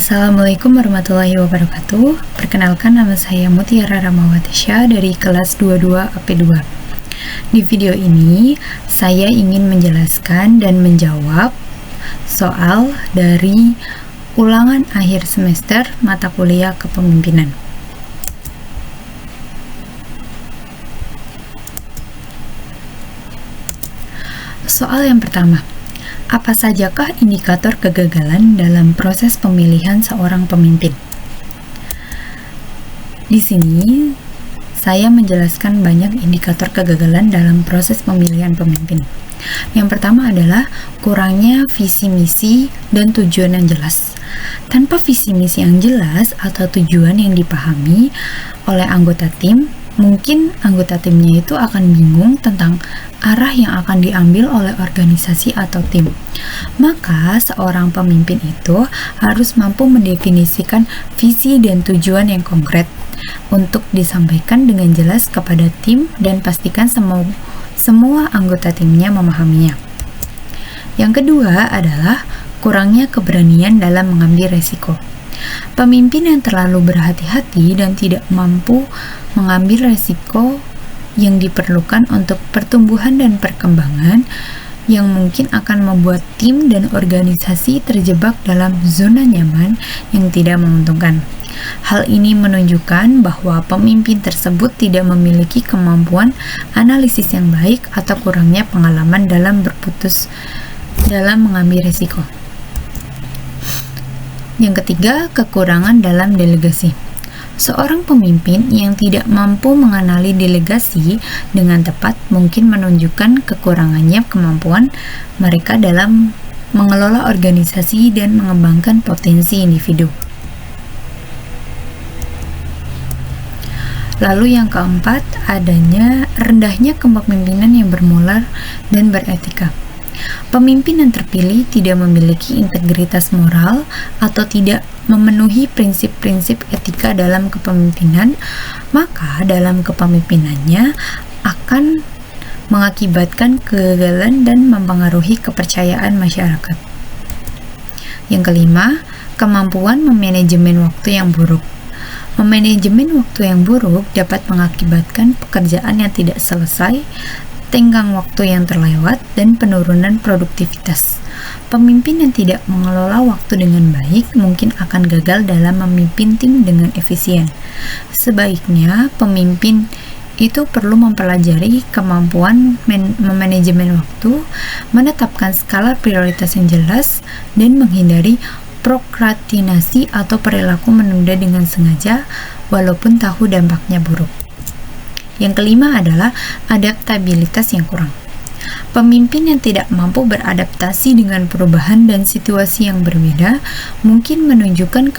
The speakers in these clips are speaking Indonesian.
Assalamualaikum warahmatullahi wabarakatuh. Perkenalkan, nama saya Mutiara Ramawatisya dari kelas 22 AP2. Di video ini, saya ingin menjelaskan dan menjawab soal dari ulangan akhir semester mata kuliah kepemimpinan. Soal yang pertama, apa sajakah indikator kegagalan dalam proses pemilihan seorang pemimpin? Di sini, saya menjelaskan banyak indikator kegagalan dalam proses pemilihan pemimpin. Yang pertama adalah kurangnya visi misi dan tujuan yang jelas. Tanpa visi misi yang jelas atau tujuan yang dipahami oleh anggota tim, mungkin anggota timnya itu akan bingung tentang arah yang akan diambil oleh organisasi atau tim. Maka, seorang pemimpin itu harus mampu mendefinisikan visi dan tujuan yang konkret untuk disampaikan dengan jelas kepada tim dan pastikan semua anggota timnya memahaminya. Yang kedua adalah kurangnya keberanian dalam mengambil resiko. Pemimpin yang terlalu berhati-hati dan tidak mampu mengambil resiko yang diperlukan untuk pertumbuhan dan perkembangan yang mungkin akan membuat tim dan organisasi terjebak dalam zona nyaman yang tidak menguntungkan. Hal ini menunjukkan bahwa pemimpin tersebut tidak memiliki kemampuan analisis yang baik atau kurangnya pengalaman dalam mengambil risiko. Yang ketiga, kekurangan dalam delegasi. Seorang pemimpin yang tidak mampu mengenali delegasi dengan tepat mungkin menunjukkan kekurangannya kemampuan mereka dalam mengelola organisasi dan mengembangkan potensi individu. Lalu yang keempat, rendahnya kepemimpinan yang bermoral dan beretika. Pemimpin yang terpilih tidak memiliki integritas moral atau tidak memenuhi prinsip-prinsip etika dalam kepemimpinan, maka dalam kepemimpinannya akan mengakibatkan kegagalan dan mempengaruhi kepercayaan masyarakat. Yang kelima, kemampuan memanajemen waktu yang buruk. Memanajemen waktu yang buruk dapat mengakibatkan pekerjaan yang tidak selesai, tenggang waktu yang terlewat, dan penurunan produktivitas. Pemimpin yang tidak mengelola waktu dengan baik mungkin akan gagal dalam memimpin tim dengan efisien. Sebaiknya, pemimpin itu perlu mempelajari kemampuan memanajemen waktu, menetapkan skala prioritas yang jelas, dan menghindari prokrastinasi atau perilaku menunda dengan sengaja walaupun tahu dampaknya buruk. Yang kelima adalah adaptabilitas yang kurang. Pemimpin yang tidak mampu beradaptasi dengan perubahan dan situasi yang berbeda mungkin menunjukkan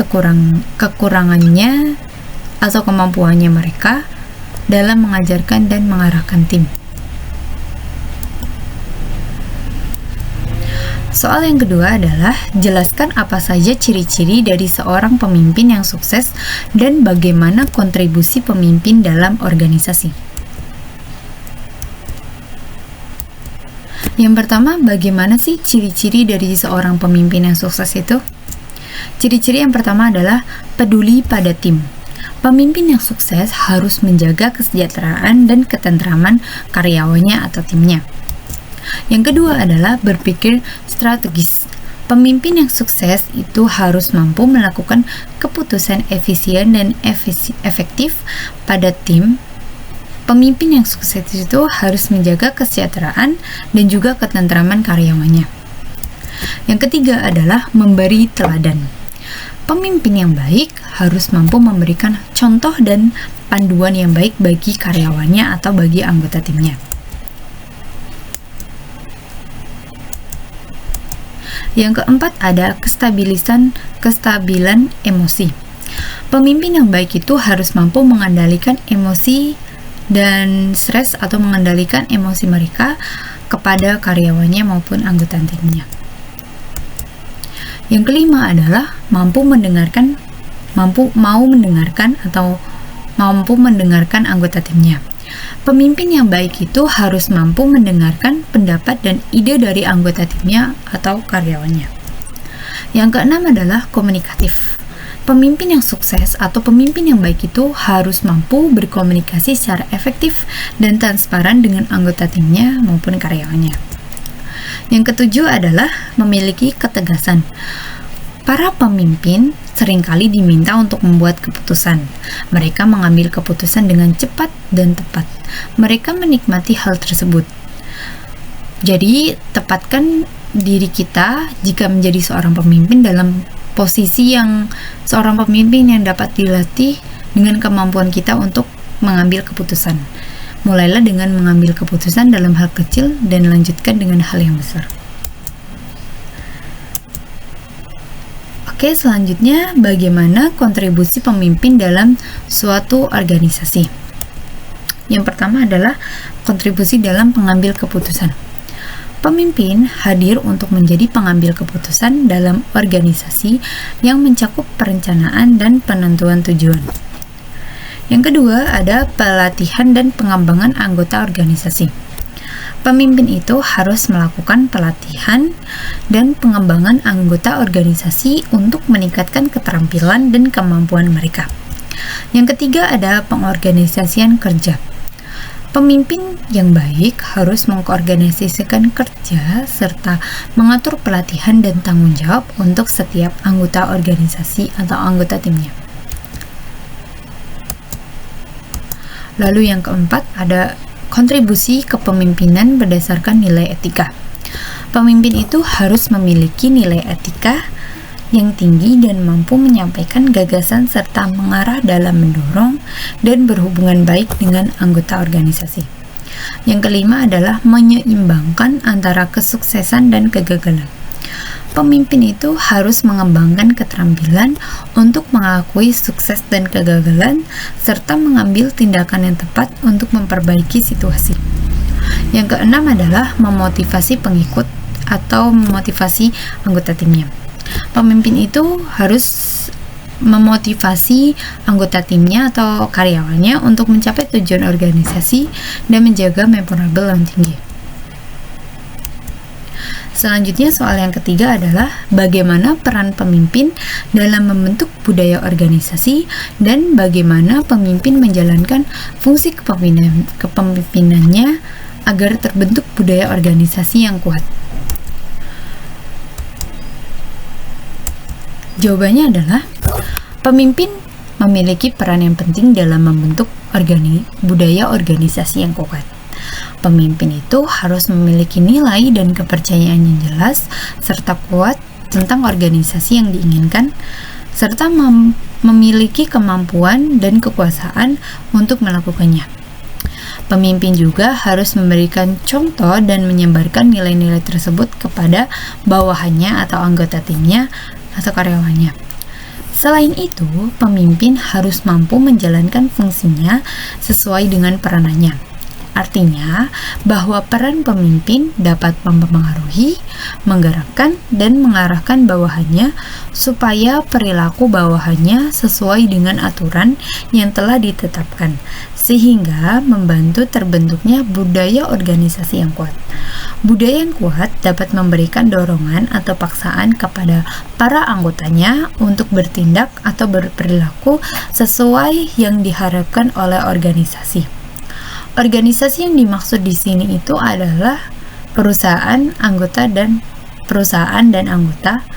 kekurangannya atau kemampuannya mereka dalam mengajarkan dan mengarahkan tim. Soal yang kedua adalah jelaskan apa saja ciri-ciri dari seorang pemimpin yang sukses dan bagaimana kontribusi pemimpin dalam organisasi. Yang pertama, bagaimana sih ciri-ciri dari seorang pemimpin yang sukses itu? Ciri-ciri yang pertama adalah peduli pada tim. Pemimpin yang sukses harus menjaga kesejahteraan dan ketentraman karyawannya atau timnya. Yang kedua adalah berpikir strategis. Pemimpin yang sukses itu harus mampu melakukan keputusan efisien dan efektif pada tim. Pemimpin yang sukses itu harus menjaga kesejahteraan dan juga ketentraman karyawannya. Yang ketiga adalah memberi teladan. Pemimpin yang baik harus mampu memberikan contoh dan panduan yang baik bagi karyawannya atau bagi anggota timnya. Yang keempat ada kestabilan emosi. Pemimpin yang baik itu harus mampu mengendalikan emosi dan stres atau mengendalikan emosi mereka kepada karyawannya maupun anggota timnya. Yang kelima adalah mampu mendengarkan anggota timnya. Pemimpin yang baik itu harus mampu mendengarkan pendapat dan ide dari anggota timnya atau karyawannya. Yang keenam adalah komunikatif. Pemimpin yang sukses atau pemimpin yang baik itu harus mampu berkomunikasi secara efektif dan transparan dengan anggota timnya maupun karyawannya. Yang ketujuh adalah memiliki ketegasan. Para pemimpin seringkali diminta untuk membuat keputusan. Mereka mengambil keputusan dengan cepat dan tepat. Mereka menikmati hal tersebut. Jadi, tepatkan diri kita jika menjadi seorang pemimpin dalam posisi yang seorang pemimpin yang dapat dilatih dengan kemampuan kita untuk mengambil keputusan. Mulailah dengan mengambil keputusan dalam hal kecil dan lanjutkan dengan hal yang besar. Oke, selanjutnya bagaimana kontribusi pemimpin dalam suatu organisasi? Yang pertama adalah kontribusi dalam pengambil keputusan. Pemimpin hadir untuk menjadi pengambil keputusan dalam organisasi yang mencakup perencanaan dan penentuan tujuan. Yang kedua, ada pelatihan dan pengembangan anggota organisasi. Pemimpin itu harus melakukan pelatihan dan pengembangan anggota organisasi untuk meningkatkan keterampilan dan kemampuan mereka. Yang ketiga, ada pengorganisasian kerja. Pemimpin yang baik harus mengkoordinasikan kerja serta mengatur pelatihan dan tanggung jawab untuk setiap anggota organisasi atau anggota timnya. Lalu yang keempat ada kontribusi kepemimpinan berdasarkan nilai etika. Pemimpin itu harus memiliki nilai etika yang tinggi dan mampu menyampaikan gagasan serta mengarah dalam mendorong dan berhubungan baik dengan anggota organisasi. Yang kelima adalah menyeimbangkan antara kesuksesan dan kegagalan. Pemimpin itu harus mengembangkan keterampilan untuk mengakui sukses dan kegagalan serta mengambil tindakan yang tepat untuk memperbaiki situasi. Yang keenam adalah memotivasi pengikut atau memotivasi anggota timnya. Pemimpin itu harus memotivasi anggota timnya atau karyawannya untuk mencapai tujuan organisasi dan menjaga memorable yang tinggi. Selanjutnya, soal yang ketiga adalah bagaimana peran pemimpin dalam membentuk budaya organisasi dan bagaimana pemimpin menjalankan fungsi kepemimpinannya agar terbentuk budaya organisasi yang kuat. Jawabannya adalah pemimpin memiliki peran yang penting dalam membentuk budaya organisasi yang kuat. Pemimpin itu harus memiliki nilai dan kepercayaan yang jelas serta kuat tentang organisasi yang diinginkan, serta memiliki kemampuan dan kekuasaan untuk melakukannya. Pemimpin juga harus memberikan contoh dan menyebarkan nilai-nilai tersebut kepada bawahannya atau anggota timnya atau karyawannya. Selain itu, pemimpin harus mampu menjalankan fungsinya sesuai dengan peranannya. Artinya, bahwa peran pemimpin dapat mempengaruhi, menggerakkan, dan mengarahkan bawahannya supaya perilaku bawahannya sesuai dengan aturan yang telah ditetapkan, sehingga membantu terbentuknya budaya organisasi yang kuat. Budaya yang kuat dapat memberikan dorongan atau paksaan kepada para anggotanya untuk bertindak atau berperilaku sesuai yang diharapkan oleh organisasi. Organisasi yang dimaksud di sini itu adalah perusahaan dan anggota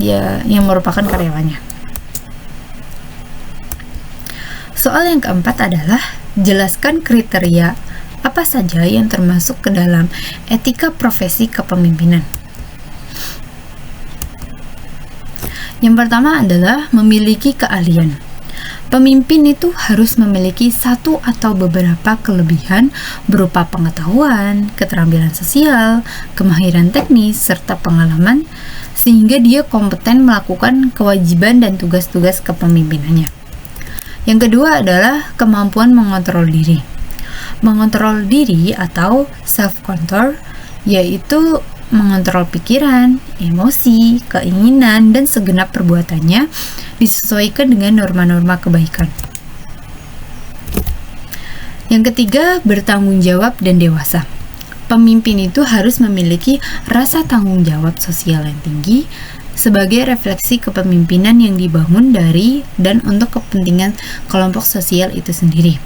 yang merupakan karyawannya. Soal yang keempat adalah jelaskan kriteria apa saja yang termasuk ke dalam etika profesi kepemimpinan. Yang pertama adalah memiliki keahlian. Pemimpin itu harus memiliki satu atau beberapa kelebihan berupa pengetahuan, keterampilan sosial, kemahiran teknis, serta pengalaman, sehingga dia kompeten melakukan kewajiban dan tugas-tugas kepemimpinannya. Yang kedua adalah kemampuan mengontrol diri. Mengontrol diri atau self-control yaitu mengontrol pikiran, emosi, keinginan, dan segenap perbuatannya disesuaikan dengan norma-norma kebaikan. Yang ketiga, bertanggung jawab dan dewasa. Pemimpin itu harus memiliki rasa tanggung jawab sosial yang tinggi sebagai refleksi kepemimpinan yang dibangun dari dan untuk kepentingan kelompok sosial itu sendiri.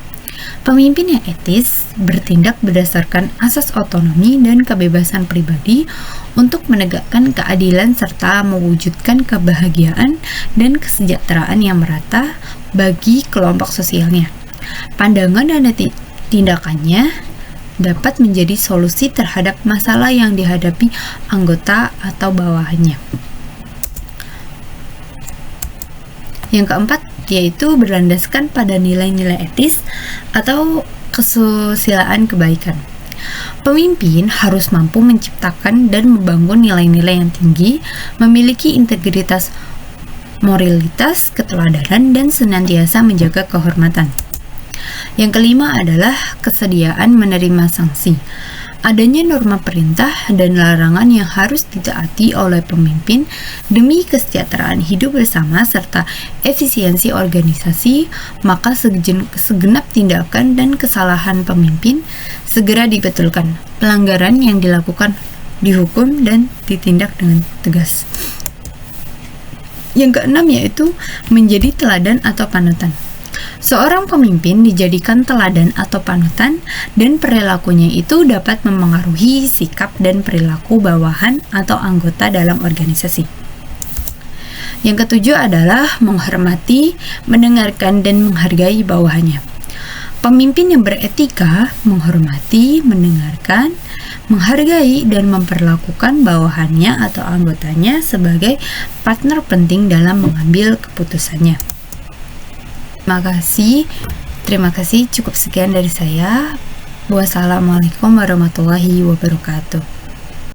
Pemimpin yang etis bertindak berdasarkan asas otonomi dan kebebasan pribadi untuk menegakkan keadilan serta mewujudkan kebahagiaan dan kesejahteraan yang merata bagi kelompok sosialnya. Pandangan dan tindakannya dapat menjadi solusi terhadap masalah yang dihadapi anggota atau bawahannya. Yang keempat, yaitu berlandaskan pada nilai-nilai etis atau kesusilaan kebaikan. Pemimpin harus mampu menciptakan dan membangun nilai-nilai yang tinggi, memiliki integritas, moralitas, keteladanan, dan senantiasa menjaga kehormatan. Yang kelima adalah kesediaan menerima sanksi. Adanya norma perintah dan larangan yang harus ditaati oleh pemimpin demi kesejahteraan hidup bersama serta efisiensi organisasi, maka segenap tindakan dan kesalahan pemimpin segera dibetulkan. Pelanggaran yang dilakukan dihukum dan ditindak dengan tegas. Yang keenam yaitu menjadi teladan atau panutan. Seorang pemimpin dijadikan teladan atau panutan dan perilakunya itu dapat memengaruhi sikap dan perilaku bawahan atau anggota dalam organisasi. Yang ketujuh adalah menghormati, mendengarkan, dan menghargai bawahannya. Pemimpin yang beretika menghormati, mendengarkan, menghargai, dan memperlakukan bawahannya atau anggotanya sebagai partner penting dalam mengambil keputusannya. Terima kasih, cukup sekian dari saya. Wassalamualaikum warahmatullahi wabarakatuh.